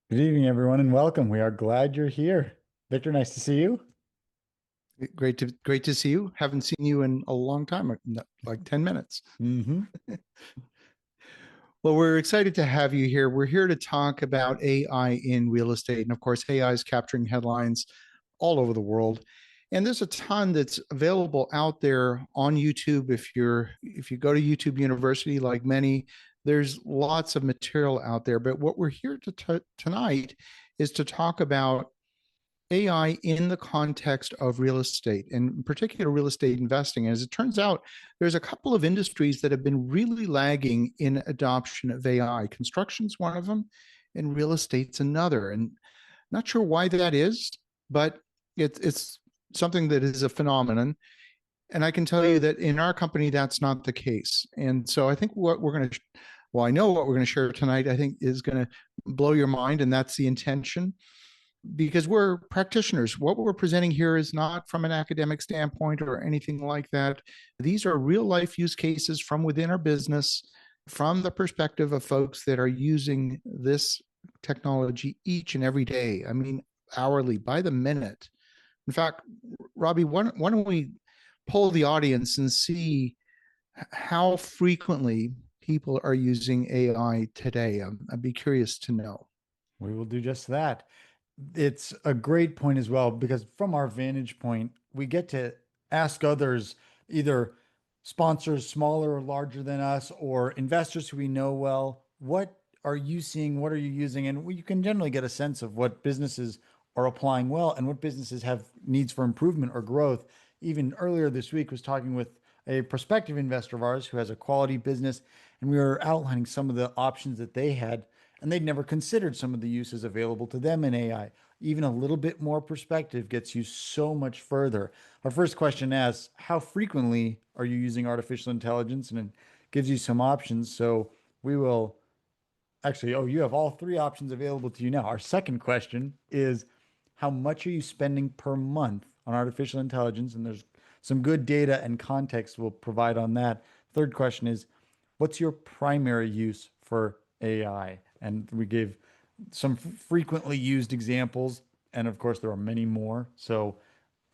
Good evening, everyone, and welcome. We are glad you're here. Victor, nice to see you. Great to see you. Haven't seen you in a long time, like 10 minutes. Hmm. Well, we're excited to have you here. We're here to talk about AI in real estate. And of course, AI is capturing headlines all over the world. And there's a ton that's available out there on YouTube. If you go to YouTube University, like many, there's lots of material out there. But what we're here tonight is to talk about AI in the context of real estate, and in particular real estate investing. As it turns out, there's a couple of industries that have been really lagging in adoption of AI. Construction's one of them, and real estate's another. And not sure why that is, but it's something that is a phenomenon. And I can tell you that in our company, that's not the case. And so I think what we're going to, well, I know what we're going to share tonight, I think is going to blow your mind, and that's the intention because we're practitioners. What we're presenting here is not from an academic standpoint or anything like that. These are real life use cases from within our business, from the perspective of folks that are using this technology each and every day. I mean, hourly, by the minute. In fact, Robby, why don't we poll the audience and see how frequently people are using AI today? I'd be curious to know. We will do just that. It's a great point as well, because from our vantage point, we get to ask others, either sponsors smaller or larger than us, or investors who we know well, what are you seeing? What are you using? And you can generally get a sense of what businesses are applying well and what businesses have needs for improvement or growth. Even earlier this week was talking with a prospective investor of ours who has a quality business, and we were outlining some of the options that they had, and they'd never considered some of the uses available to them in AI. Even a little bit more perspective gets you so much further. Our first question asks, how frequently are you using artificial intelligence? And it gives you some options. So we will actually, oh, you have all three options available to you now. Our second question is, how much are you spending per month on artificial intelligence? And there's some good data and context we'll provide on that. Third question is, what's your primary use for AI? And we gave some frequently used examples. And of course, there are many more. So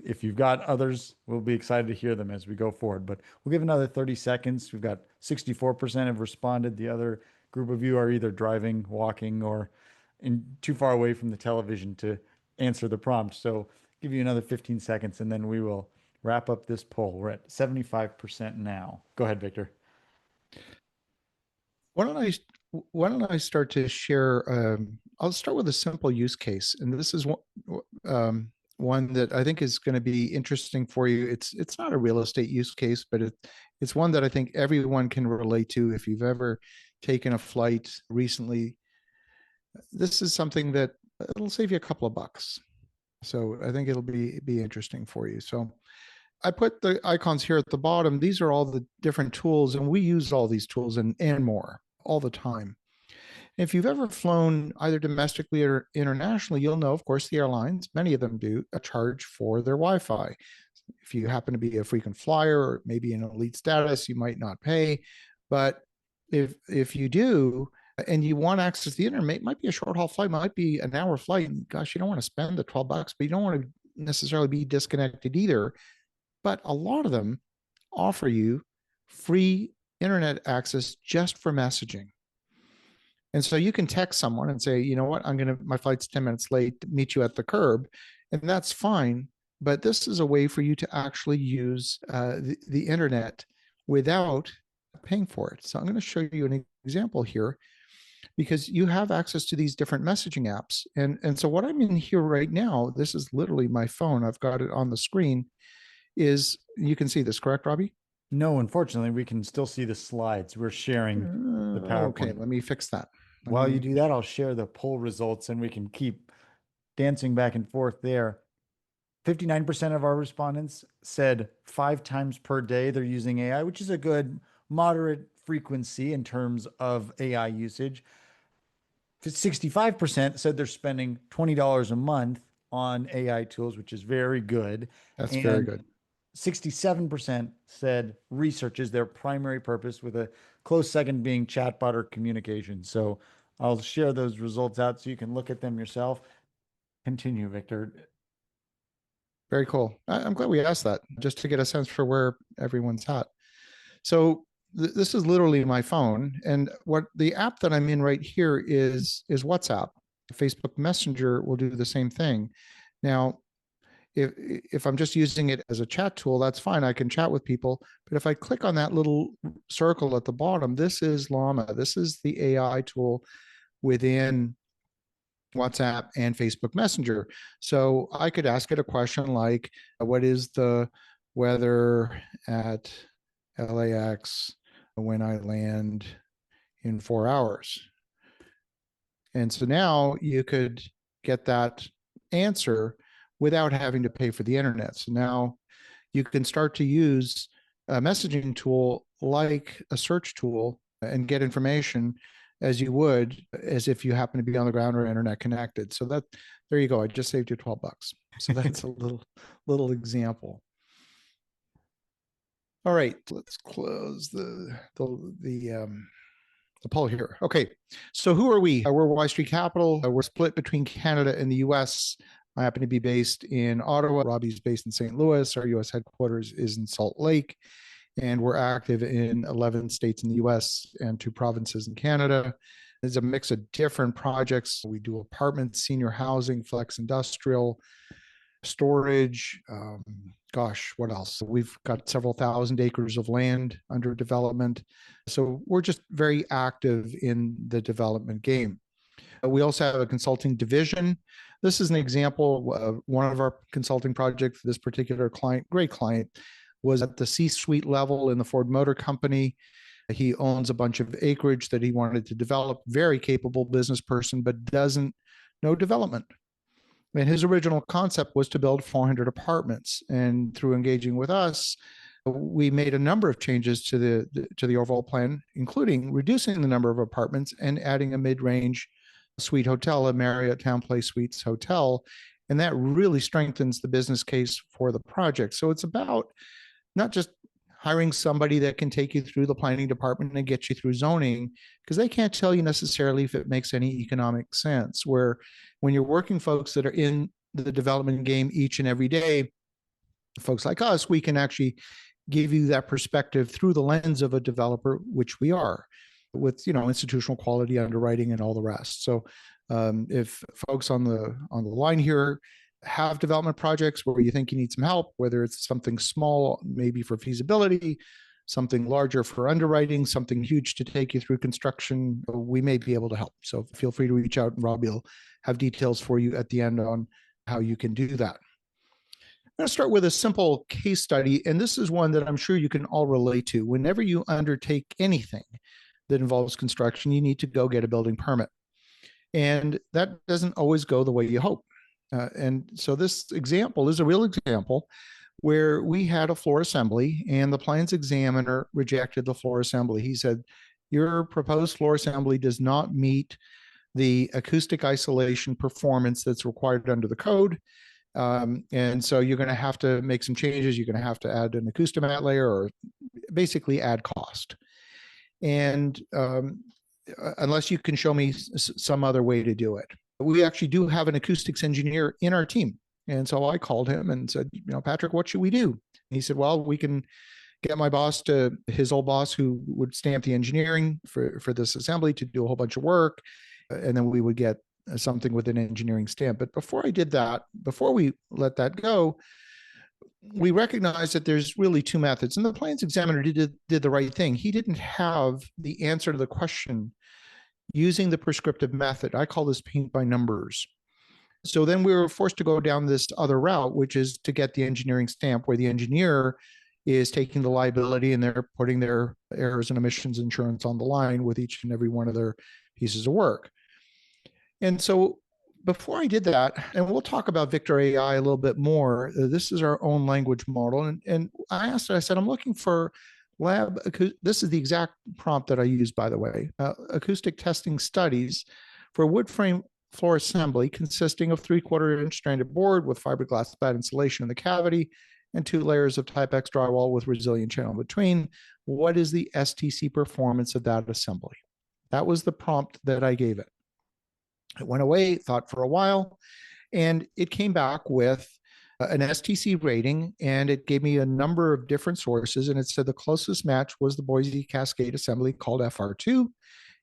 if you've got others, we'll be excited to hear them as we go forward. But we'll give another 30 seconds. We've got 64% have responded. The other group of you are either driving, walking, or too far away from the television to answer the prompt. So give you another 15 seconds and then we will wrap up this poll. We're at 75% now. Go ahead, Victor. Why don't I why don't I start to share? I'll start with a simple use case, and this is one that I think is going to be interesting for you. It's not a real estate use case, but it's one that I think everyone can relate to. If you've ever taken a flight recently, this is something that it'll save you a couple of bucks. So I think it'll be interesting for you. So I put the icons here at the bottom. These are all the different tools, and we use all these tools and more all the time. If you've ever flown either domestically or internationally, you'll know, of course, the airlines, many of them do a charge for their Wi Fi. If you happen to be a frequent flyer or maybe in elite status, you might not pay. But if you do, and you want access to the internet, it might be a short haul flight, might be an hour flight. And gosh, you don't want to spend the $12, but you don't want to necessarily be disconnected either. But a lot of them offer you free internet access just for messaging. And so you can text someone and say, you know what, my flight's 10 minutes late, meet you at the curb. And that's fine. But this is a way for you to actually use the internet without paying for it. So I'm going to show you an example here because you have access to these different messaging apps. And so what I'm in here right now, this is literally my phone. I've got it on the screen. Is you can see this, correct, Robby? No, unfortunately, we can still see the slides. We're sharing the Okay, PowerPoint. let me fix that. Let While you me. do that, I'll share the poll results and we can keep dancing back and forth there. 59% of our respondents said 5 times per day they're using AI, which is a good moderate frequency in terms of AI usage. 65% said they're spending $20 a month on AI tools, which is very good. That's very And good. 67% said research is their primary purpose, with a close second being chatbot or communication. So I'll share those results out so you can look at them yourself. Continue, Victor. Very cool. I'm glad we asked that just to get a sense for where everyone's at. So this is literally my phone, and what the app that I'm in right here is WhatsApp. Facebook Messenger will do the same thing. Now, if I'm just using it as a chat tool, that's fine. I can chat with people. But if I click on that little circle at the bottom, this is Llama. This is the AI tool within WhatsApp and Facebook Messenger. So I could ask it a question like, what is the weather at LAX when I land in 4 hours? And so now you could get that answer without having to pay for the internet. So now you can start to use a messaging tool like a search tool and get information as you would as if you happen to be on the ground or internet connected. So that there you go. I just saved you $12. So that's a little example. All right, let's close the poll here. Okay, so who are we? We're Y Street Capital. We're split between Canada and the US. I happen to be based in Ottawa. Robbie's based in St. Louis. Our US headquarters is in Salt Lake. And we're active in 11 states in the US and 2 provinces in Canada. There's a mix of different projects. We do apartments, senior housing, flex industrial, storage. Gosh, what else? We've got several thousand acres of land under development. So we're just very active in the development game. We also have a consulting division. This is an example of one of our consulting projects. This particular client, great client, was at the C-suite level in the Ford Motor Company. He owns a bunch of acreage that he wanted to develop. Very capable business person, but doesn't know development. And his original concept was to build 400 apartments. And through engaging with us, we made a number of changes to the overall plan, including reducing the number of apartments and adding a mid-range suite hotel, a Marriott Town Place Suites hotel. And that really strengthens the business case for the project. So it's about not just hiring somebody that can take you through the planning department and get you through zoning, because they can't tell you necessarily if it makes any economic sense. Where when you're working folks that are in the development game each and every day, folks like us, we can actually give you that perspective through the lens of a developer, which we are, with institutional quality underwriting and all the rest. So if folks on the line here have development projects where you think you need some help, whether it's something small, maybe for feasibility, something larger for underwriting, something huge to take you through construction, we may be able to help. So feel free to reach out, and Robbie will have details for you at the end on how you can do that. I'm going to start with a simple case study, and this is one that I'm sure you can all relate to. Whenever you undertake anything that involves construction, you need to go get a building permit. And that doesn't always go the way you hope. And so this example is a real example where we had a floor assembly and the plans examiner rejected the floor assembly. He said, your proposed floor assembly does not meet the acoustic isolation performance that's required under the code. And so you're going to have to make some changes. You're going to have to add an Acoustomat layer or basically add cost. And unless you can show me some other way to do it. We actually do have an acoustics engineer in our team. And so I called him and said, Patrick, what should we do? And he said, well, we can get my boss to his old boss who would stamp the engineering for this assembly to do a whole bunch of work. And then we would get something with an engineering stamp. But before I did that, before we let that go, we recognized that there's really 2 methods. And the plans examiner did the right thing. He didn't have the answer to the question using the prescriptive method. I call this paint by numbers. So then we were forced to go down this other route, which is to get the engineering stamp, where the engineer is taking the liability and they're putting their errors and omissions insurance on the line with each and every one of their pieces of work. And so before I did that, and we'll talk about Victor AI a little bit more, this is our own language model. And I said, I'm looking for this is the exact prompt that I used, by the way, acoustic testing studies for wood frame floor assembly consisting of 3/4-inch stranded board with fiberglass bed insulation in the cavity and 2 layers of Type X drywall with resilient channel between. What is the STC performance of that assembly? That was the prompt that I gave it. It went away, thought for a while, and it came back with an STC rating, and it gave me a number of different sources. And it said the closest match was the Boise Cascade Assembly called FR2.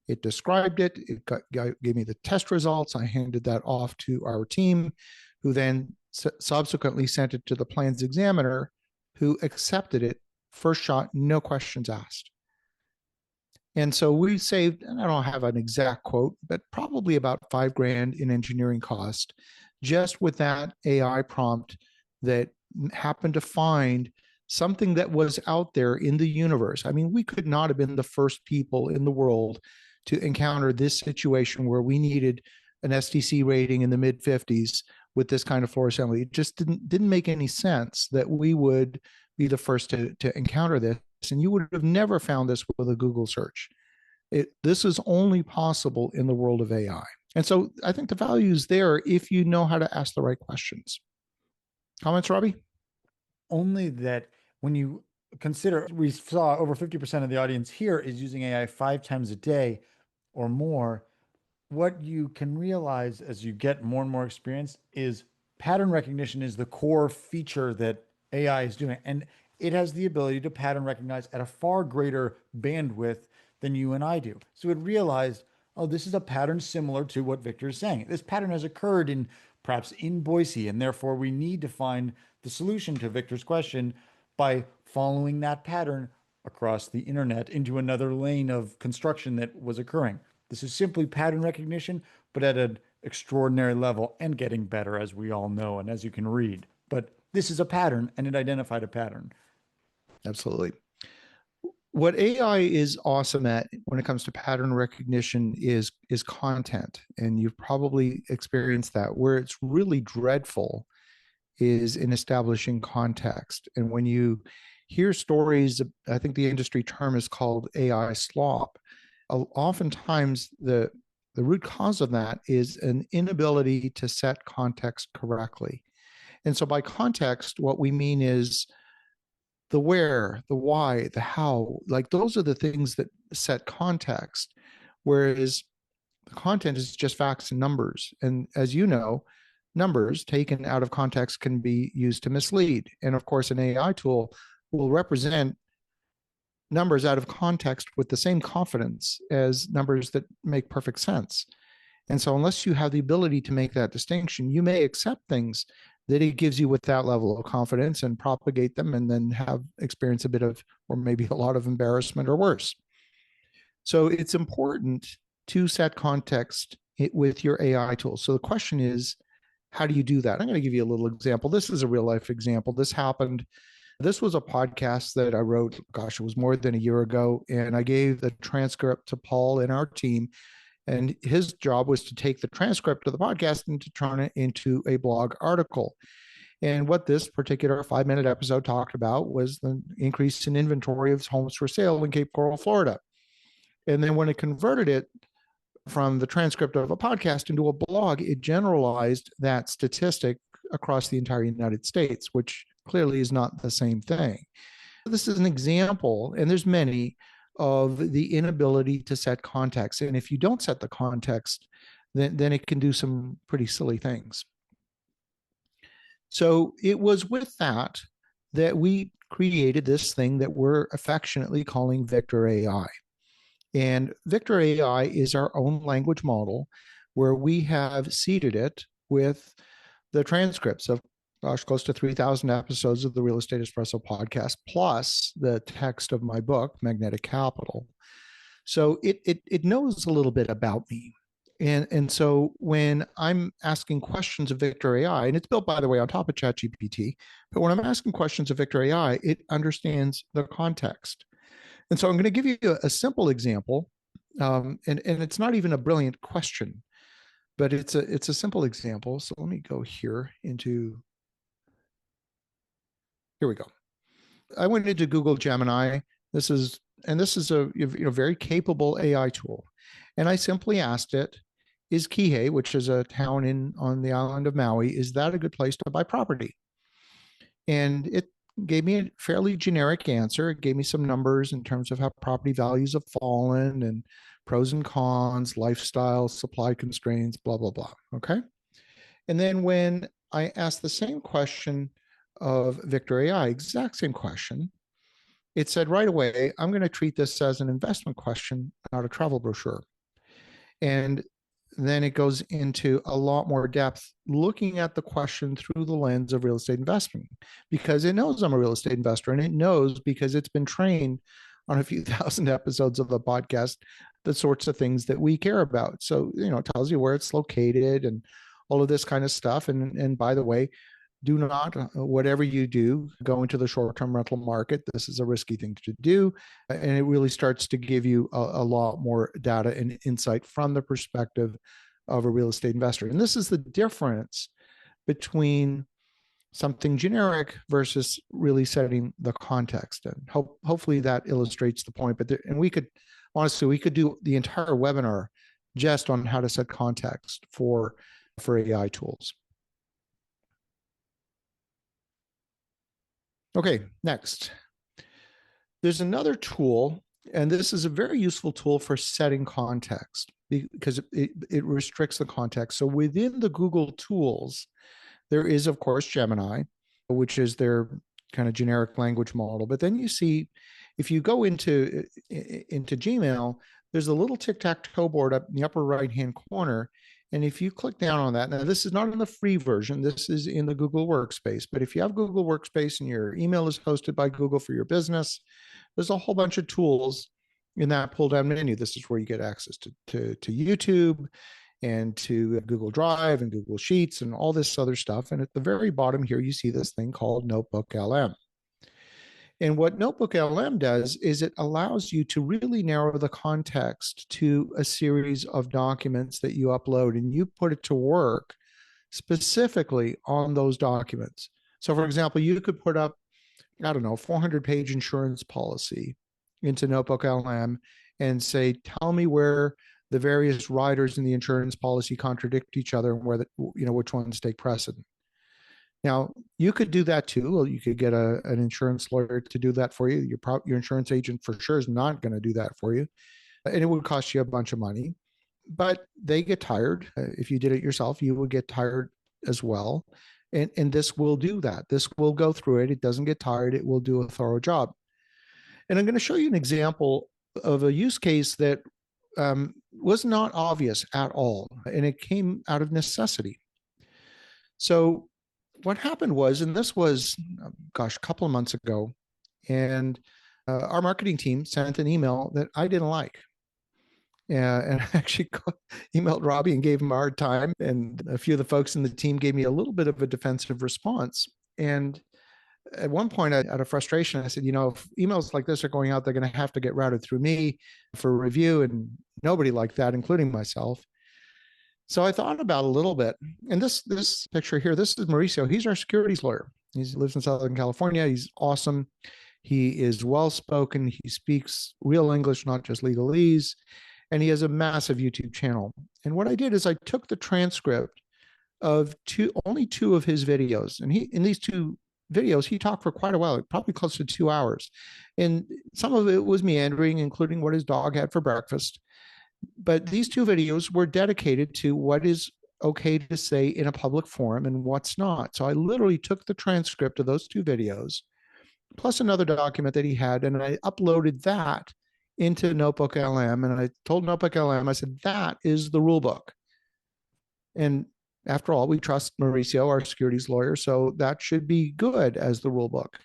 It described it. It gave me the test results. I handed that off to our team, who then subsequently sent it to the plans examiner, who accepted it first shot, no questions asked. And so we saved, and I don't have an exact quote, but probably about $5,000 in engineering cost just with that AI prompt that happened to find something that was out there in the universe. I mean, we could not have been the first people in the world to encounter this situation where we needed an STC rating in the mid 50s with this kind of floor assembly. It just didn't make any sense that we would be the first to encounter this. And you would have never found this with a Google search. This is only possible in the world of AI. And so I think the value is there if you know how to ask the right questions. Comments, Robby? Only that when you consider, we saw over 50% of the audience here is using AI 5 times a day or more. What you can realize as you get more and more experience is pattern recognition is the core feature that AI is doing. And it has the ability to pattern recognize at a far greater bandwidth than you and I do. So it realized, oh, this is a pattern similar to what Victor is saying. This pattern has occurred in perhaps in Boise, and therefore we need to find the solution to Victor's question by following that pattern across the internet into another lane of construction that was occurring. This is simply pattern recognition, but at an extraordinary level and getting better, as we all know and as you can read. But this is a pattern, and it identified a pattern. Absolutely. What AI is awesome at when it comes to pattern recognition is content, and you've probably experienced that. Where it's really dreadful is in establishing context. And when you hear stories, I think the industry term is called AI slop. Oftentimes, the root cause of that is an inability to set context correctly. And so, by context, what we mean is the where, the why, the how. Like those are the things that set context. Whereas the content is just facts and numbers. And as you know, numbers taken out of context can be used to mislead. And of course, an AI tool will represent numbers out of context with the same confidence as numbers that make perfect sense. And so, unless you have the ability to make that distinction, you may accept things that it gives you with that level of confidence and propagate them and then have experience a bit of, or maybe a lot of embarrassment or worse. So, it's important to set context with your AI tools. So, the question is, how do you do that? I'm going to give you a little example. This is a real life example. This happened. This was a podcast that I wrote, gosh, it was more than a year ago. And I gave the transcript to Paul and our team. And his job was to take the transcript of the podcast and to turn it into a blog article. And what this particular 5-minute episode talked about was the increase in inventory of homes for sale in Cape Coral, Florida. And then when it converted it from the transcript of a podcast into a blog, it generalized that statistic across the entire United States, which clearly is not the same thing. This is an example, and there's many, of the inability to set context. And if you don't set the context, then it can do some pretty silly things. So it was with that we created this thing that we're affectionately calling Victor AI. And Victor AI is our own language model where we have seeded it with the transcripts of, gosh, close to 3,000 episodes of the Real Estate Espresso podcast, plus the text of my book, Magnetic Capital. So it knows a little bit about me. And so when I'm asking questions of Victor AI, and it's built, by the way, on top of ChatGPT, but when I'm asking questions of Victor AI, it understands the context. And so I'm going to give you a simple example, and it's not even a brilliant question, but it's a simple example. So let me go here we go. I went into Google Gemini. This is a very capable AI tool, and I simply asked it, "Is Kihei, which is a town on the island of Maui, is that a good place to buy property?" And it gave me a fairly generic answer. It gave me some numbers in terms of how property values have fallen and pros and cons, lifestyle, supply constraints, blah, blah, blah. Okay. And then when I asked the same question of Victor AI, exact same question, it said right away, I'm going to treat this as an investment question, not a travel brochure. And then it goes into a lot more depth, looking at the question through the lens of real estate investing, because it knows I'm a real estate investor, and it knows because it's been trained on a few thousand episodes of the podcast, the sorts of things that we care about. So, it tells you where it's located and all of this kind of stuff. And by the way, do not, whatever you do, go into the short-term rental market. This is a risky thing to do. And it really starts to give you a lot more data and insight from the perspective of a real estate investor. And this is the difference between something generic versus really setting the context. And hopefully that illustrates the point. But and we could, honestly, we could do the entire webinar just on how to set context for AI tools. Okay, next. There's another tool, and this is a very useful tool for setting context because it restricts the context. So within the Google tools, there is, of course, Gemini, which is their kind of generic language model. But then you see, if you go into Gmail, there's a little tic-tac-toe board up in the upper right-hand corner. And if you click down on that, now this is not in the free version, this is in the Google Workspace. But if you have Google Workspace and your email is hosted by Google for your business, there's a whole bunch of tools in that pull down menu. This is where you get access to YouTube and to Google Drive and Google Sheets and all this other stuff. And at the very bottom here, you see this thing called Notebook LM. And what Notebook LM does is it allows you to really narrow the context to a series of documents that you upload, and you put it to work specifically on those documents. So for example, you could put up, I don't know, 400-page insurance policy into Notebook LM and say, tell me where the various riders in the insurance policy contradict each other and where which ones take precedent. Now, you could do that too. You could get an insurance lawyer to do that for you. Your insurance agent for sure is not going to do that for you. And it would cost you a bunch of money. But they get tired. If you did it yourself, you would get tired as well. And this will do that. This will go through it. It doesn't get tired. It will do a thorough job. And I'm going to show you an example of a use case that was not obvious at all. And it came out of necessity. So what happened was, and this was, a couple of months ago, and our marketing team sent an email that I didn't like. And I actually emailed Robby and gave him a hard time. And a few of the folks in the team gave me a little bit of a defensive response. And at one point, out of frustration, I said, if emails like this are going out, they're going to have to get routed through me for review, and nobody liked that, including myself. So I thought about it a little bit. And this picture here, this is Mauricio. He's our securities lawyer. He lives in Southern California. He's awesome. He is well-spoken. He speaks real English, not just legalese. And he has a massive YouTube channel. And what I did is I took the transcript of only two of his videos. And in these two videos, he talked for quite a while, probably close to 2 hours. And some of it was meandering, including what his dog had for breakfast. But these two videos were dedicated to what is okay to say in a public forum and what's not. So I literally took the transcript of those two videos, plus another document that he had, and I uploaded that into Notebook LM. And I told Notebook LM, I said, that is the rule book. And after all, we trust Mauricio, our securities lawyer, so that should be good as the rule book.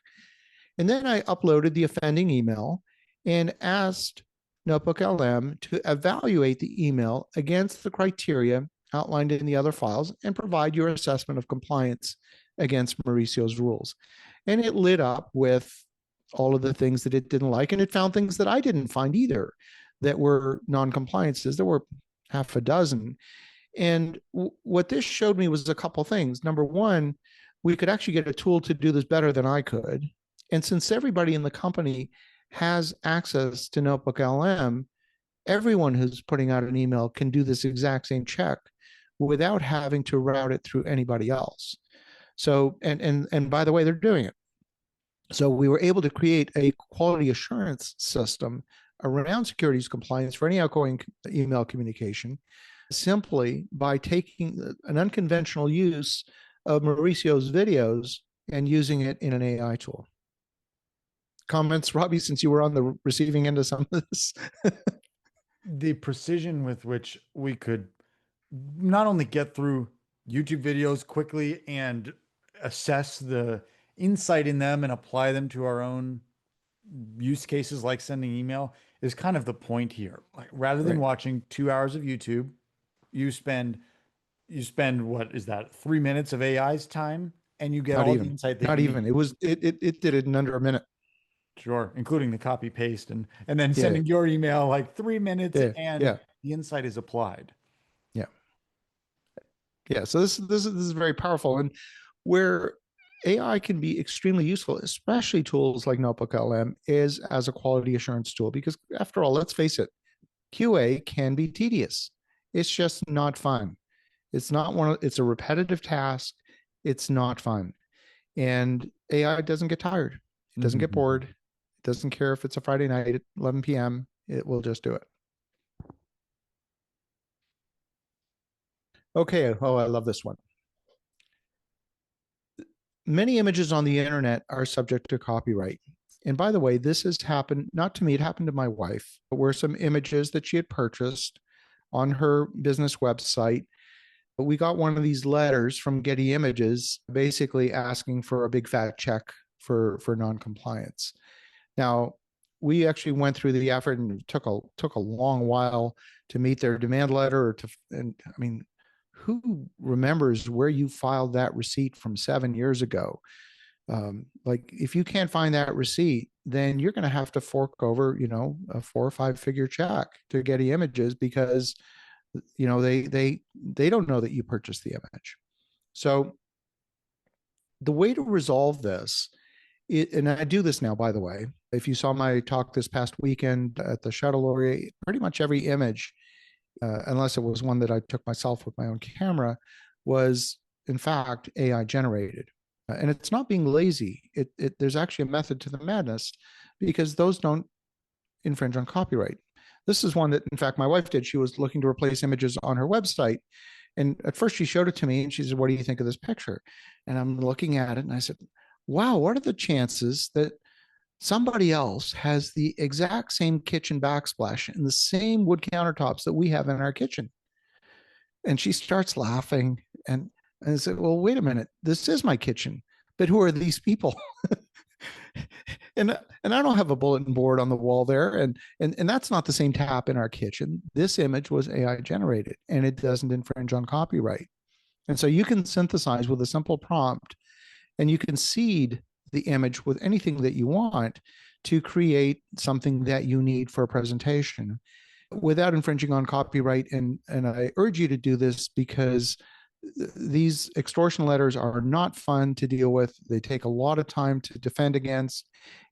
And then I uploaded the offending email and asked Notebook LM to evaluate the email against the criteria outlined in the other files and provide your assessment of compliance against Mauricio's rules. And it lit up with all of the things that it didn't like, and it found things that I didn't find either that were non-compliances. There were half a dozen. And what this showed me was a couple things. Number one, we could actually get a tool to do this better than I could. And since everybody in the company has access to Notebook LM, everyone who's putting out an email can do this exact same check without having to route it through anybody else. So, and by the way, they're doing it. So we were able to create a quality assurance system around securities compliance for any outgoing email communication simply by taking an unconventional use of Mauricio's videos and using it in an AI tool. Comments, Robby, since you were on the receiving end of some of this? The precision with which we could not only get through YouTube videos quickly and assess the insight in them and apply them to our own use cases like sending email is kind of the point here. Like rather than Right. watching 2 hours of YouTube, you spend what is that, 3 minutes of AI's time and you get Not all the even. insight that Not you even. need. It did it in under a minute. Sure, including the copy paste and then Yeah. sending your email like 3 minutes Yeah. and Yeah. the insight is applied. Yeah. Yeah. So this is very powerful, and where AI can be extremely useful, especially tools like Notebook LM, is as a quality assurance tool. Because after all, let's face it, QA can be tedious. It's just not fun. It's not one of, it's a repetitive task. It's not fun. And AI doesn't get tired. It doesn't get Mhm. bored. It doesn't care if it's a Friday night at 11 p.m. It will just do it. Okay. Oh, I love this one. Many images on the internet are subject to copyright. And by the way, this has happened, not to me, it happened to my wife, but were some images that she had purchased on her business website. But we got one of these letters from Getty Images basically asking for a big fat check for non-compliance. Now, we actually went through the effort, and it took a long while to meet their demand letter. And I mean, who remembers where you filed that receipt from 7 years ago? Like, if you can't find that receipt, then you're going to have to fork over, a 4 or 5 figure check to Getty Images because they don't know that you purchased the image. So the way to resolve this, and I do this now, by the way. If you saw my talk this past weekend at the Shuttle Laureate, pretty much every image, unless it was one that I took myself with my own camera, was in fact AI generated. And it's not being lazy. There's actually a method to the madness because those don't infringe on copyright. This is one that, in fact, my wife did. She was looking to replace images on her website. And at first she showed it to me and she said, "What do you think of this picture?" And I'm looking at it and I said, "Wow, what are the chances that somebody else has the exact same kitchen backsplash and the same wood countertops that we have in our kitchen?" And she starts laughing. And I said, "Well, wait a minute. This is my kitchen. But who are these people?" and I don't have a bulletin board on the wall there, and that's not the same tap in our kitchen. This image was AI generated, and it doesn't infringe on copyright. And so you can synthesize with a simple prompt, and you can seed the image with anything that you want to create something that you need for a presentation without infringing on copyright. And I urge you to do this because these extortion letters are not fun to deal with. They take a lot of time to defend against,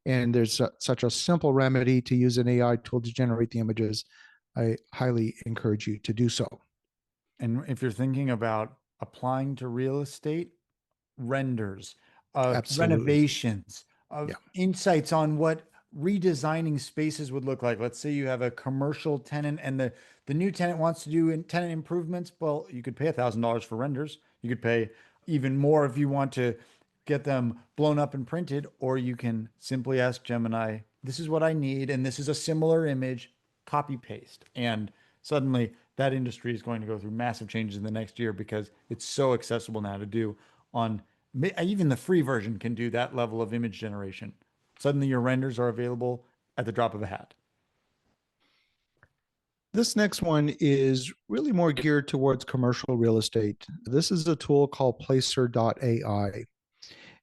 and there's such a simple remedy to use an AI tool to generate the images. I highly encourage you to do so. And if you're thinking about applying to real estate, renders, Absolutely. renovations, Yeah. insights on what redesigning spaces would look like. Let's say you have a commercial tenant and the new tenant wants to do tenant improvements. Well, you could pay $1,000 for renders. You could pay even more if you want to get them blown up and printed, or you can simply ask Gemini, "This is what I need, and this is a similar image, copy paste." And suddenly that industry is going to go through massive changes in the next year because it's so accessible now to do on even the free version can do that level of image generation. Suddenly your renders are available at the drop of a hat. This next one is really more geared towards commercial real estate. This is a tool called Placer.ai.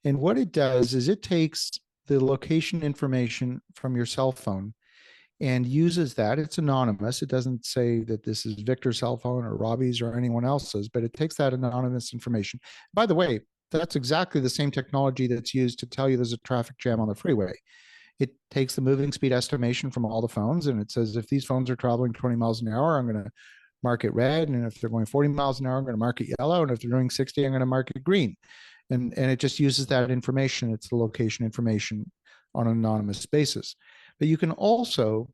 And what it does is it takes the location information from your cell phone and uses that. It's anonymous. It doesn't say that this is Victor's cell phone or Robbie's or anyone else's, but it takes that anonymous information. By the way, that's exactly the same technology that's used to tell you there's a traffic jam on the freeway. It takes the moving speed estimation from all the phones and it says if these phones are traveling 20 miles an hour, I'm going to mark it red. And if they're going 40 miles an hour, I'm going to mark it yellow. And if they're doing 60, I'm going to mark it green. And it just uses that information. It's the location information on an anonymous basis. But you can also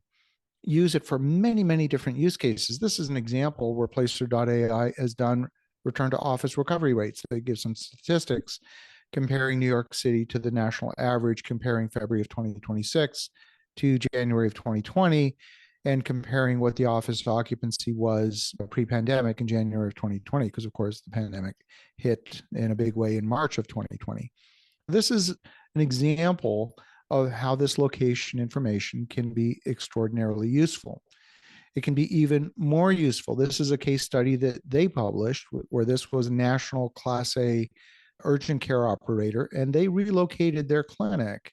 use it for many, many different use cases. This is an example where Placer.ai has done return to office recovery rates. They give some statistics comparing New York City to the national average, comparing February of 2026 to January of 2020, and comparing what the office occupancy was pre-pandemic in January of 2020, because of course the pandemic hit in a big way in March of 2020. This is an example of how this location information can be extraordinarily useful. It can be even more useful. This is a case study that they published where this was a national Class A urgent care operator, and they relocated their clinic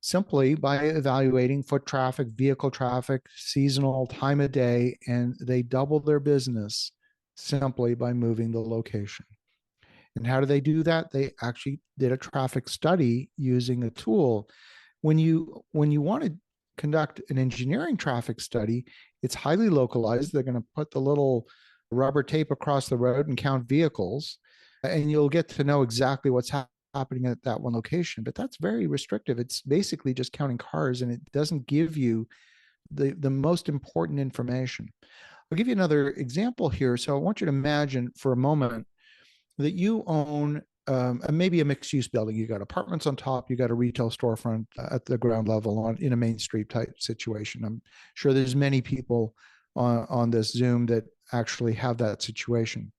simply by evaluating foot traffic, vehicle traffic, seasonal time of day, and they doubled their business simply by moving the location. And how do they do that? They actually did a traffic study using a tool. When you want to conduct an engineering traffic study, it's highly localized. They're going to put the little rubber tape across the road and count vehicles, and you'll get to know exactly what's happening at that one location. But that's very restrictive. It's basically just counting cars, and it doesn't give you the most important information. I'll give you another example here. So I want you to imagine for a moment that you own maybe a mixed use building. You got apartments on top, you got a retail storefront at the ground level in a Main Street type situation. I'm sure there's many people on this Zoom that actually have that situation.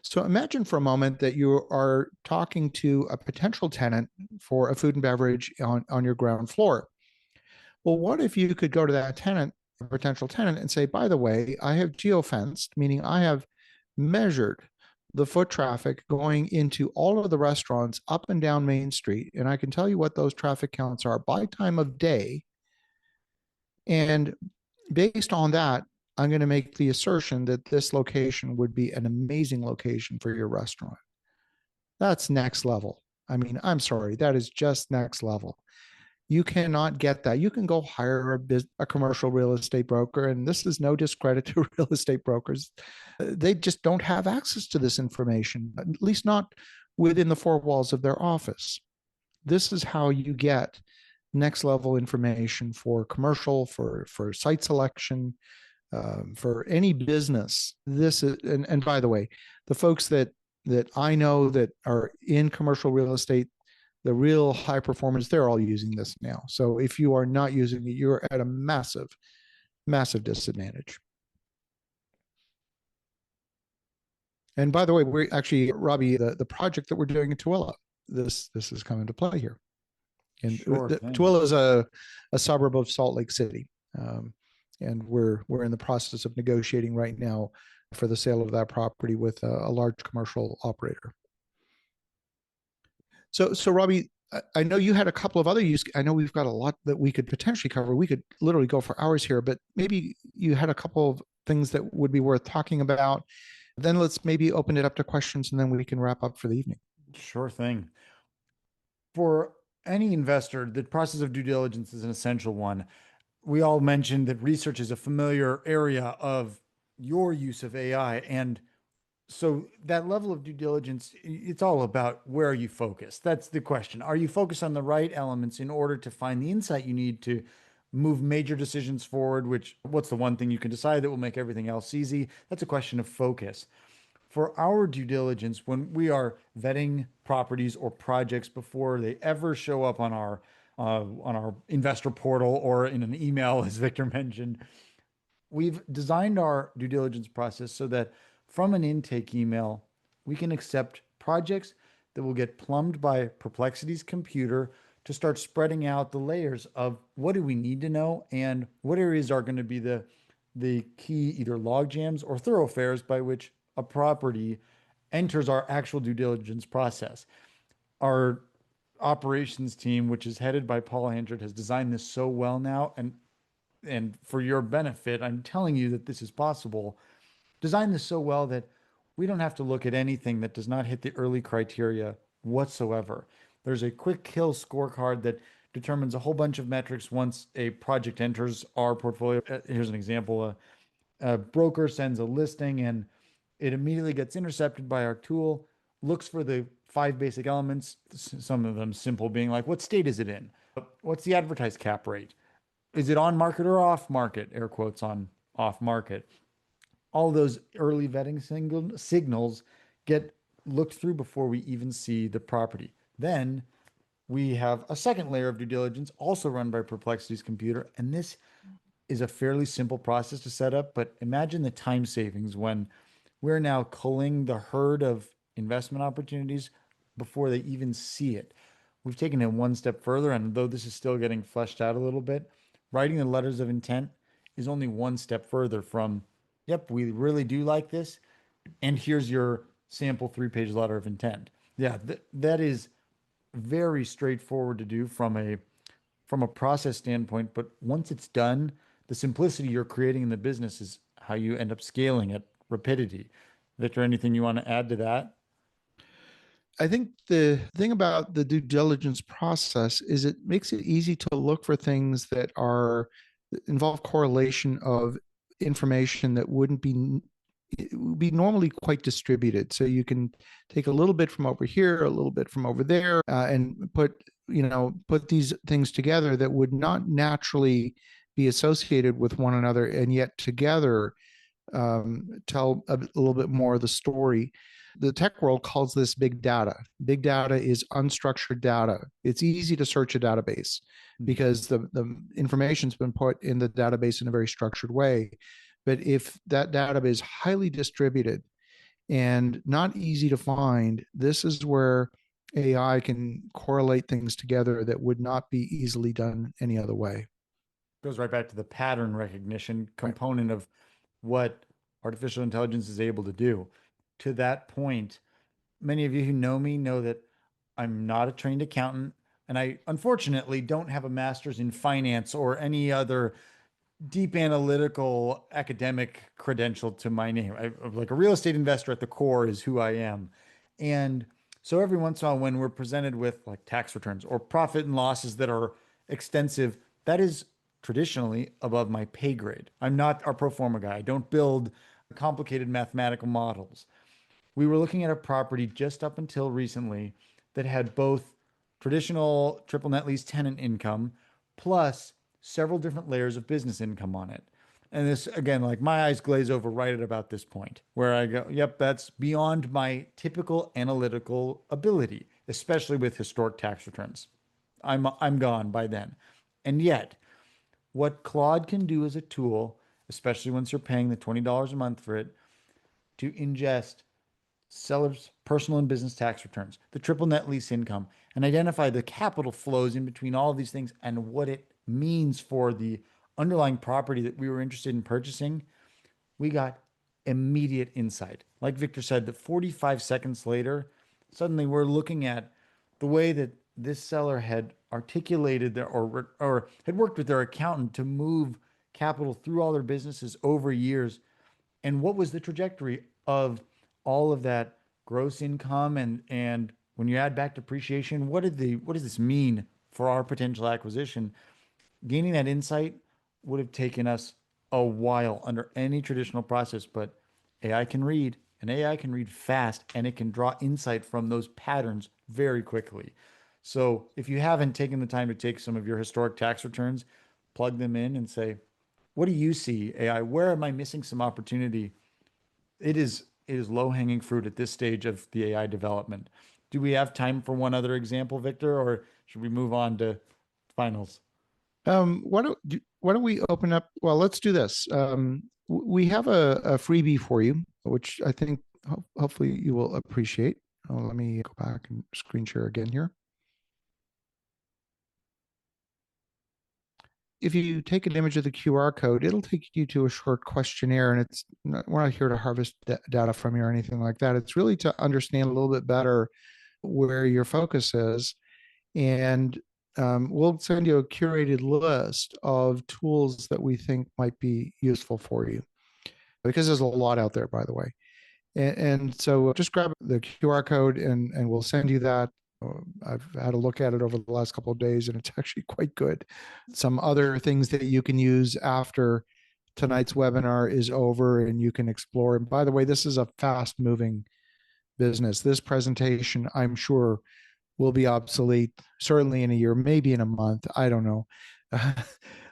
So imagine for a moment that you are talking to a potential tenant for a food and beverage on your ground floor. Well, what if you could go to that tenant, a potential tenant, and say, by the way, I have geofenced, meaning I have measured the foot traffic going into all of the restaurants up and down Main Street. And I can tell you what those traffic counts are by time of day. And based on that, I'm going to make the assertion that this location would be an amazing location for your restaurant. That's next level. I mean, I'm sorry, that is just next level. You cannot get that. You can go hire a commercial real estate broker, and this is no discredit to real estate brokers. They just don't have access to this information, at least not within the four walls of their office. This is how you get next level information for commercial, for site selection, for any business. This is, and by the way, the folks that I know that are in commercial real estate, the real high performers, they're all using this now. So if you are not using it, you're at a massive, massive disadvantage. And by the way, we're actually, Robby, the project that we're doing in Tooele, this is coming to play here. And Tooele is a suburb of Salt Lake City. And we're in the process of negotiating right now for the sale of that property with a large commercial operator. So Robby, I know you had a couple of other I know we've got a lot that we could potentially cover. We could literally go for hours here, but maybe you had a couple of things that would be worth talking about. Then let's maybe open it up to questions, and then we can wrap up for the evening. Sure thing. For any investor, the process of due diligence is an essential one. We all mentioned that research is a familiar area of your use of AI. And so that level of due diligence, it's all about where are you focused? That's the question. Are you focused on the right elements in order to find the insight you need to move major decisions forward? What's the one thing you can decide that will make everything else easy? That's a question of focus. For our due diligence, when we are vetting properties or projects before they ever show up on our investor portal or in an email, as Victor mentioned, we've designed our due diligence process so that from an intake email, we can accept projects that will get plumbed by Perplexity's computer to start spreading out the layers of what do we need to know and what areas are going to be the key either log jams or thoroughfares by which a property enters our actual due diligence process. Our operations team, which is headed by Paul Handred, has designed this so well now, and for your benefit, I'm telling you that this is possible. Design this so well that we don't have to look at anything that does not hit the early criteria whatsoever. There's a quick kill scorecard that determines a whole bunch of metrics once a project enters our portfolio. Here's an example. A broker sends a listing and it immediately gets intercepted by our tool, looks for the 5 basic elements, some of them simple being like, what state is it in? What's the advertised cap rate? Is it on market or off market? Air quotes on off market. All those early vetting signals get looked through before we even see the property. Then we have a second layer of due diligence also run by Perplexity's computer. And this is a fairly simple process to set up, but imagine the time savings when we're now culling the herd of investment opportunities before they even see it. We've taken it one step further, and though this is still getting fleshed out a little bit, writing the letters of intent is only one step further from, yep, we really do like this, and here's your sample 3-page letter of intent. Yeah, that is very straightforward to do from a process standpoint, but once it's done, the simplicity you're creating in the business is how you end up scaling at rapidity. Victor, anything you want to add to that? I think the thing about the due diligence process is it makes it easy to look for things that are involve correlation of information that wouldn't be it would be normally quite distributed. So you can take a little bit from over here, a little bit from over there, and put these things together that would not naturally be associated with one another, and yet together tell a little bit more of the story. The tech world calls this big data. Big data is unstructured data. It's easy to search a database because the information's been put in the database in a very structured way. But if that data is highly distributed and not easy to find, this is where AI can correlate things together that would not be easily done any other way. Goes right back to the pattern recognition Right. component of what artificial intelligence is able to do. To that point, many of you who know me know that I'm not a trained accountant, and I unfortunately don't have a master's in finance or any other deep analytical academic credential to my name. Like a real estate investor at the core is who I am. And so every once in a while, when we're presented with like tax returns or profit and losses that are extensive, that is traditionally above my pay grade. I'm not our pro forma guy. I don't build complicated mathematical models. We were looking at a property just up until recently that had both traditional triple net lease tenant income plus several different layers of business income on it. And this, again, like my eyes glaze over right at about this point where I go, yep, that's beyond my typical analytical ability, especially with historic tax returns. I'm gone by then. And yet, what Claude can do as a tool, especially once you're paying the $20 a month for it, to ingest sellers' personal and business tax returns, the triple net lease income, and identify the capital flows in between all of these things and what it means for the underlying property that we were interested in purchasing, we got immediate insight. Like Victor said, that 45 seconds later, suddenly we're looking at the way that this seller had articulated their or had worked with their accountant to move capital through all their businesses over years, and what was the trajectory of all of that gross income, and when you add back depreciation, what does this mean for our potential acquisition? Gaining that insight would have taken us a while under any traditional process, but AI can read, and AI can read fast, and it can draw insight from those patterns very quickly. So if you haven't taken the time to take some of your historic tax returns, plug them in and say, what do you see, AI? Where am I missing some opportunity? It is low hanging fruit at this stage of the AI development. Do we have time for one other example, Victor, or should we move on to finals? Why don't we open up? Well, let's do this. We have a freebie for you, which I think hopefully you will appreciate. Oh, let me go back and screen share again here. If you take an image of the QR code, it'll take you to a short questionnaire, and we're not here to harvest data from you or anything like that. It's really to understand a little bit better where your focus is, and we'll send you a curated list of tools that we think might be useful for you, because there's a lot out there, by the way. And so just grab the QR code and we'll send you that. I've had a look at it over the last couple of days, and it's actually quite good. Some other things that you can use after tonight's webinar is over and you can explore. And by the way, this is a fast moving business. This presentation, I'm sure, will be obsolete certainly in a year, maybe in a month. I don't know.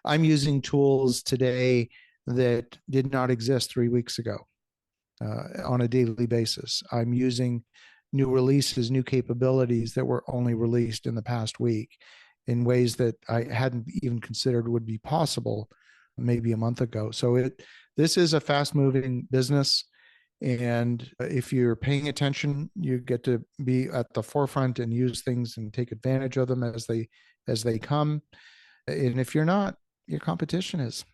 I'm using tools today that did not exist 3 weeks ago on a daily basis. I'm using new releases, new capabilities that were only released in the past week in ways that I hadn't even considered would be possible maybe a month ago. So this is a fast moving business. And if you're paying attention, you get to be at the forefront and use things and take advantage of them as they come. And if you're not, your competition is.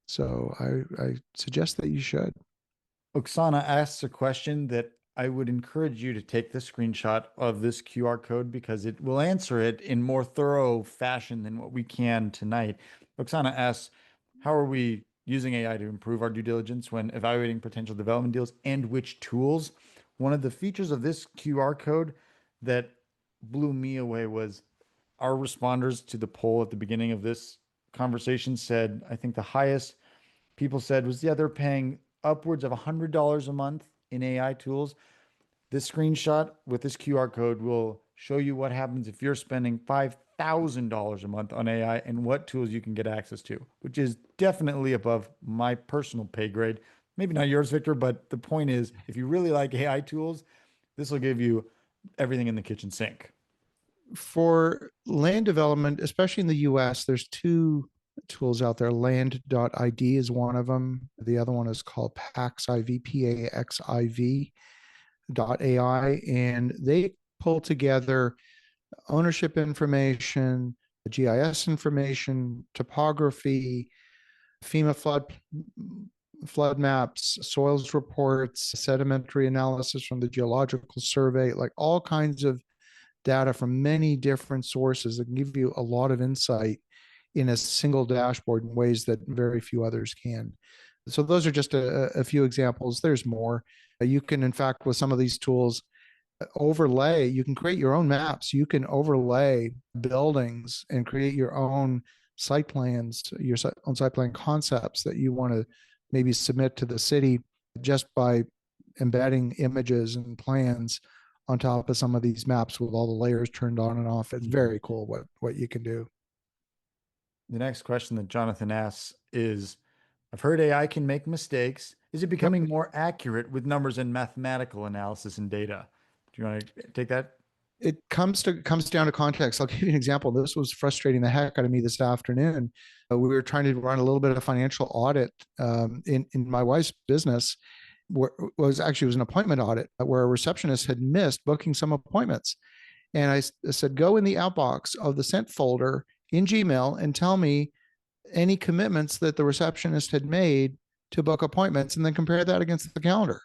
So I suggest that you should. Oksana asks a question that I would encourage you to take the screenshot of this QR code because it will answer it in more thorough fashion than what we can tonight. Oksana asks, how are we using AI to improve our due diligence when evaluating potential development deals and which tools? One of the features of this QR code that blew me away was our responders to the poll at the beginning of this conversation said, I think the highest people said was, yeah, they're paying upwards of $100 a month in AI tools. This screenshot with this QR code will show you what happens if you're spending $5,000 a month on AI and what tools you can get access to, which is definitely above my personal pay grade. Maybe not yours, Victor, but the point is, if you really like AI tools, this will give you everything in the kitchen sink. For land development, especially in the US, there's two tools out there. Land.id is one of them. The other one is called PaxIV, PAXIV AI, and they pull together ownership information, GIS information, topography, FEMA flood maps, soils reports, sedimentary analysis from the geological survey, like all kinds of data from many different sources that can give you a lot of insight in a single dashboard in ways that very few others can. So those are just a few examples. There's more. You can, in fact, with some of these tools, overlay, you can create your own maps. You can overlay buildings and create your own site plans, your own site plan concepts that you want to maybe submit to the city just by embedding images and plans on top of some of these maps with all the layers turned on and off. It's very cool what you can do. The next question that Jonathan asks is, I've heard AI can make mistakes. Is it Yep. becoming more accurate with numbers and mathematical analysis and data? Do you want to take that? It comes down to context. I'll give you an example. This was frustrating the heck out of me this afternoon. We were trying to run a little bit of financial audit in my wife's business. Where was actually it was an appointment audit where a receptionist had missed booking some appointments, and I said, go in the outbox of the sent folder in Gmail and tell me any commitments that the receptionist had made to book appointments, and then compare that against the calendar.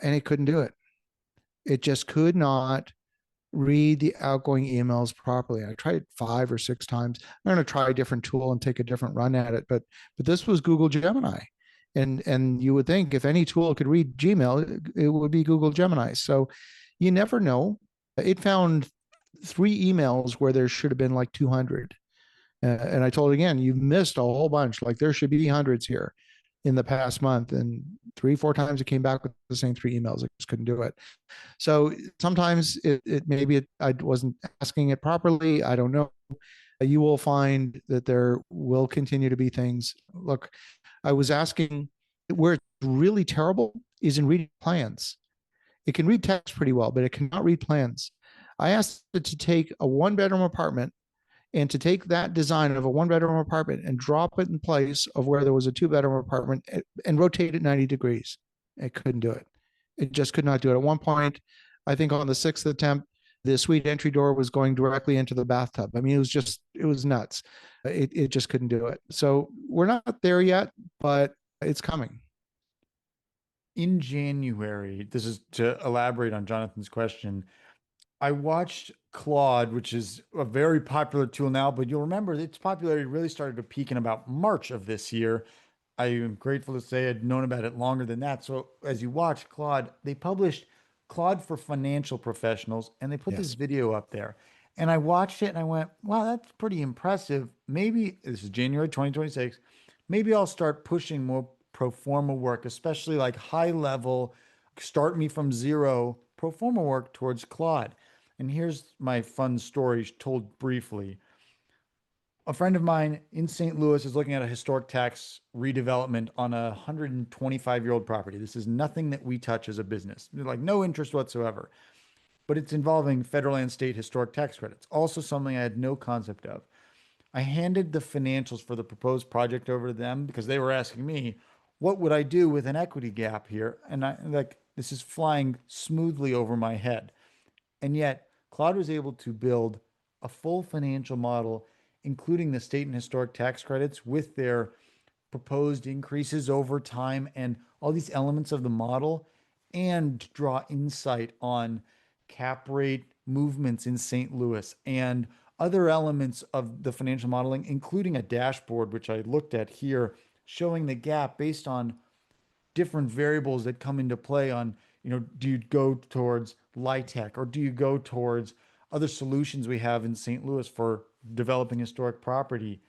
And it couldn't do it. It just could not read the outgoing emails properly. I tried it 5 or 6 times. I'm going to try a different tool and take a different run at it. But this was Google Gemini. And you would think if any tool could read Gmail, it would be Google Gemini. So you never know. It found 3 emails where there should have been like 200. And I told it again, you've missed a whole bunch. Like there should be hundreds here in the past month. And 3, 4 times it came back with the same 3 emails. I just couldn't do it. So sometimes I wasn't asking it properly. I don't know. You will find that there will continue to be things. Look, I was asking where it's really terrible is in reading plans. It can read text pretty well, but it cannot read plans. I asked it to take a 1 bedroom apartment and to take that design of a 1 bedroom apartment and drop it in place of where there was a 2 bedroom apartment and rotate it 90 degrees. It couldn't do it. It just could not do it. At one point, I think on the sixth attempt, the suite entry door was going directly into the bathtub. I mean, it was nuts. It just couldn't do it. So we're not there yet, but it's coming. In January, this is to elaborate on Jonathan's question. I watched Claude, which is a very popular tool now, but you'll remember its popularity really started to peak in about March of this year. I am grateful to say I'd known about it longer than that. So as you watch Claude, they published Claude for financial professionals and they put this Yes. video up there. And I watched it and I went, wow, that's pretty impressive. Maybe this is January 2026. Maybe I'll start pushing more pro forma work, especially like high level, start me from zero pro forma work towards Claude. And here's my fun story told briefly. A friend of mine in St. Louis is looking at a historic tax redevelopment on a 125-year-old property. This is nothing that we touch as a business, like no interest whatsoever, but it's involving federal and state historic tax credits. Also, something I had no concept of. I handed the financials for the proposed project over to them because they were asking me, what would I do with an equity gap here? And I like, this is flying smoothly over my head. And yet, Claude was able to build a full financial model, including the state and historic tax credits with their proposed increases over time and all these elements of the model, and draw insight on cap rate movements in St. Louis and other elements of the financial modeling, including a dashboard, which I looked at here, showing the gap based on different variables that come into play on, do you go towards LIHTC or do you go towards other solutions we have in St. Louis for developing historic property?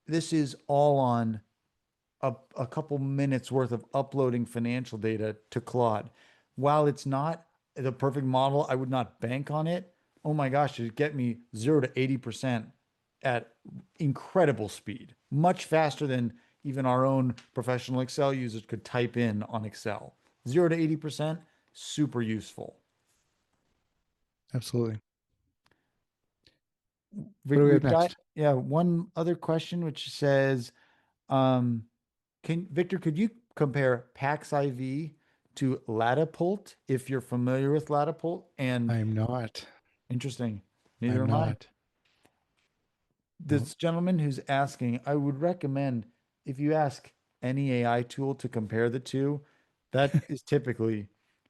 This is all on a couple minutes worth of uploading financial data to Claude. While it's not the perfect model, I would not bank on it. Oh my gosh, it get me 0 to 80% at incredible speed, much faster than even our own professional Excel users could type in on Excel. 0 to 80%, super useful. Absolutely. What do we have We've got, next? yeah, one other question which says, um, Victor, could you compare Pax IV to Latipult if you're familiar with Latipult? And I am not. interesting, I neither am am I. not. No. This gentleman who's asking, I would recommend if you ask any AI tool to compare the two, that is typically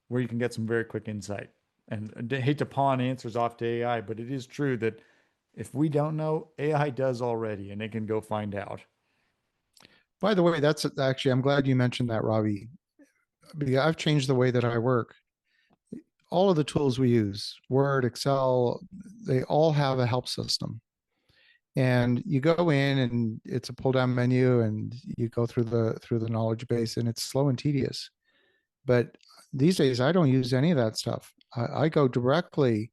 where you can get some very quick insight. And I hate to pawn answers off to AI, but it is true that if we don't know, AI does already, and it can go find out. By the way, that's actually, I'm glad you mentioned that, Robbie, because I've changed the way that I work. All of the tools we use, Word, Excel, they all have a help system. And you go in and it's a pull down menu and you go through the knowledge base and it's slow and tedious. But these days I don't use any of that stuff. I go directly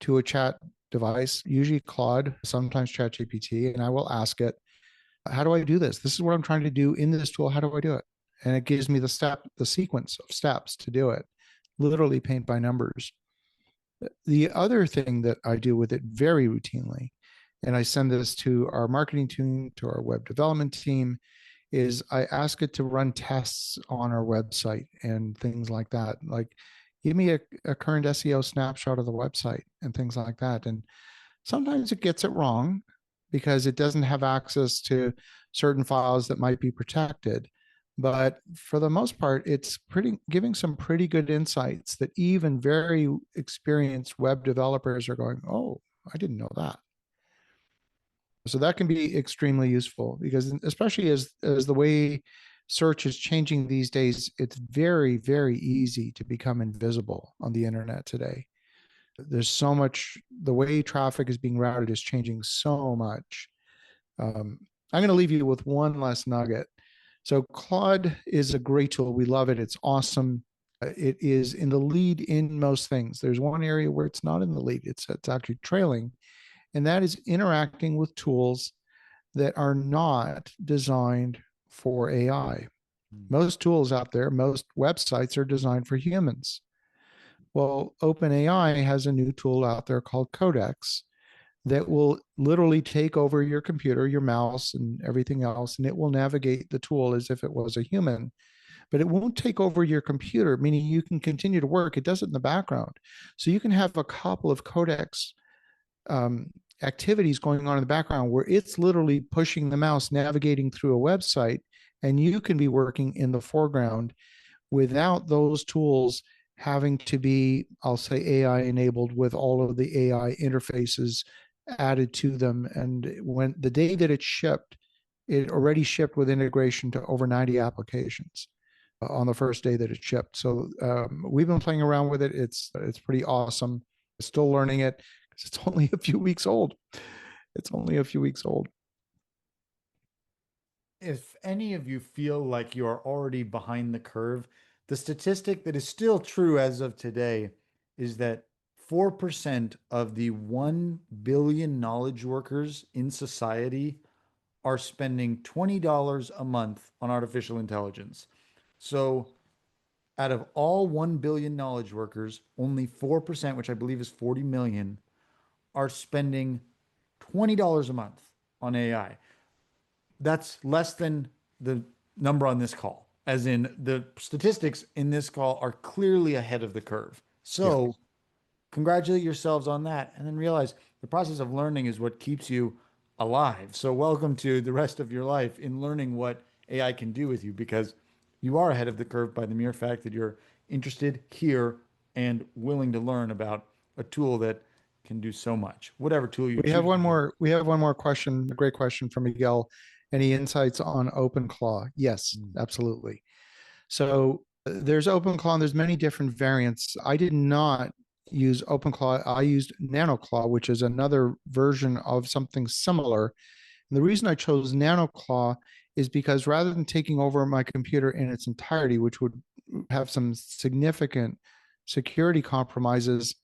to a chat device, usually Claude, sometimes ChatGPT, and I will ask it, how do I do this? This is what I'm trying to do in this tool. How do I do it? And it gives me the sequence of steps to do it, literally paint by numbers. The other thing that I do with it very routinely, and I send this to our marketing team, to our web development team, is I ask it to run tests on our website and things like that. Like, give me a current SEO snapshot of the website and things like that. And sometimes it gets it wrong because it doesn't have access to certain files that might be protected. But for the most part, it's pretty giving some pretty good insights that even very experienced web developers are going, oh, I didn't know that. So that can be extremely useful because especially as the way search is changing these days, it's very, very easy to become invisible on the internet today. There's so much, the way traffic is being routed is changing so much. I'm going to leave you with one last nugget. So Claude is a great tool. We love it. It's awesome. It is in the lead in most things. There's one area where it's not in the lead. It's actually trailing, and that is interacting with tools that are not designed for AI. Hmm. Most tools out there, most websites are designed for humans. Well, OpenAI has a new tool out there called Codex that will literally take over your computer, your mouse, and everything else, and it will navigate the tool as if it was a human. But it won't take over your computer, meaning you can continue to work. It does it in the background. So you can have a couple of Codex activities going on in the background where it's literally pushing the mouse, navigating through a website, and you can be working in the foreground without those tools having to be, I'll say, AI enabled with all of the AI interfaces added to them. And when the day that it shipped, it already shipped with integration to over 90 applications on the first day that it shipped. So we've been playing around with it. It's pretty awesome. Still learning it because it's only a few weeks old. It's only a few weeks old. If any of you feel like you are already behind the curve, the statistic that is still true as of today is that 4% of the 1 billion knowledge workers in society are spending $20 a month on artificial intelligence. So out of all 1 billion knowledge workers, only 4%, which I believe is 40 million, are spending $20 a month on AI. That's less than the number on this call, as in the statistics in this call are clearly ahead of the curve. Yeah. So congratulate yourselves on that and then realize the process of learning is what keeps you alive. So welcome to the rest of your life in learning what AI can do with you, because you are ahead of the curve by the mere fact that you're interested here and willing to learn about a tool that can do so much, whatever tool you We have choose to one do. more. We have one more question. A great question from Miguel. Any insights on OpenClaw? Yes, Mm. absolutely. So there's OpenClaw and there's many different variants. I did not use OpenClaw. I used NanoClaw, which is another version of something similar. And the reason I chose NanoClaw is because rather than taking over my computer in its entirety, which would have some significant security compromises,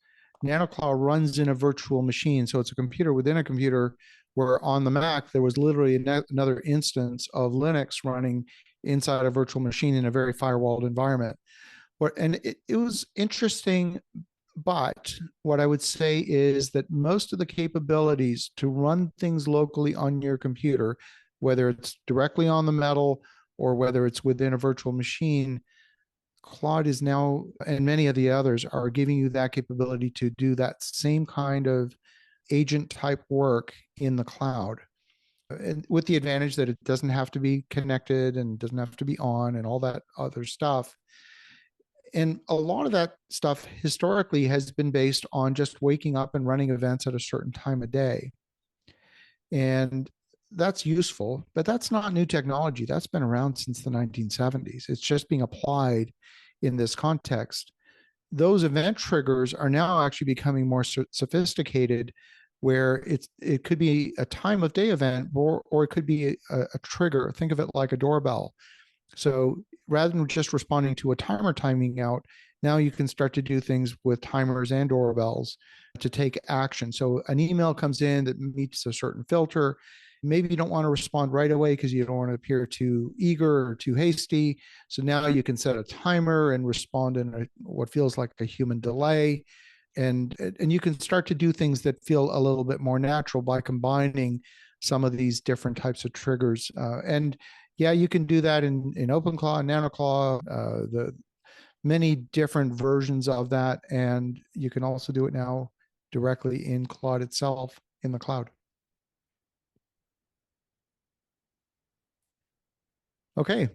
NanoClaw runs in a virtual machine. So it's a computer within a computer, where on the Mac, there was literally another instance of Linux running inside a virtual machine in a very firewalled environment. And it was interesting, but what I would say is that most of the capabilities to run things locally on your computer, whether it's directly on the metal or whether it's within a virtual machine, Claude is now, and many of the others are giving you that capability to do that same kind of agent type work in the cloud. And with the advantage that it doesn't have to be connected and doesn't have to be on and all that other stuff. And a lot of that stuff historically has been based on just waking up and running events at a certain time of day. And that's useful, but that's not new technology. That's been around since the 1970s. It's just being applied in this context. Those event triggers are now actually becoming more sophisticated, where it could be a time of day event, or it could be a trigger. Think of it like a doorbell. So rather than just responding to a timer timing out, now you can start to do things with timers and doorbells to take action. So an email comes in that meets a certain filter. Maybe you don't want to respond right away because you don't want to appear too eager or too hasty. So now you can set a timer and respond in what feels like a human delay. And you can start to do things that feel a little bit more natural by combining some of these different types of triggers. And yeah, you can do that in OpenClaw and NanoClaw, the many different versions of that. And you can also do it now directly in Claude itself in the cloud. Okay,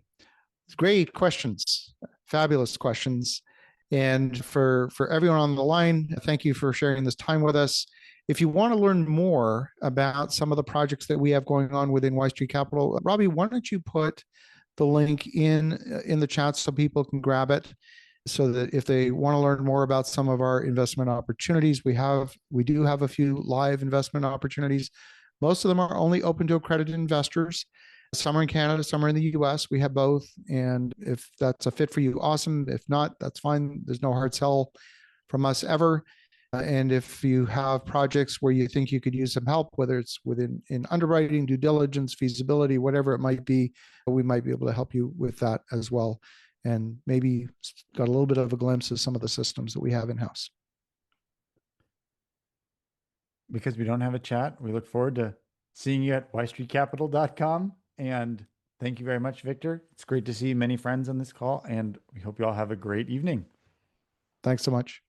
great questions, fabulous questions. And for everyone on the line, thank you for sharing this time with us. If you want to learn more about some of the projects that we have going on within Y Street Capital, Robbie, why don't you put the link in the chat so people can grab it, so that if they want to learn more about some of our investment opportunities, we do have a few live investment opportunities. Most of them are only open to accredited investors. Some are in Canada, some are in the US. We have both. And if that's a fit for you, awesome. If not, that's fine. There's no hard sell from us ever. And if you have projects where you think you could use some help, whether it's in underwriting, due diligence, feasibility, whatever it might be, we might be able to help you with that as well. And maybe got a little bit of a glimpse of some of the systems that we have in-house. Because we don't have a chat, we look forward to seeing you at ystreetcapital.com. And thank you very much, Victor. It's great to see many friends on this call, and we hope you all have a great evening. Thanks so much.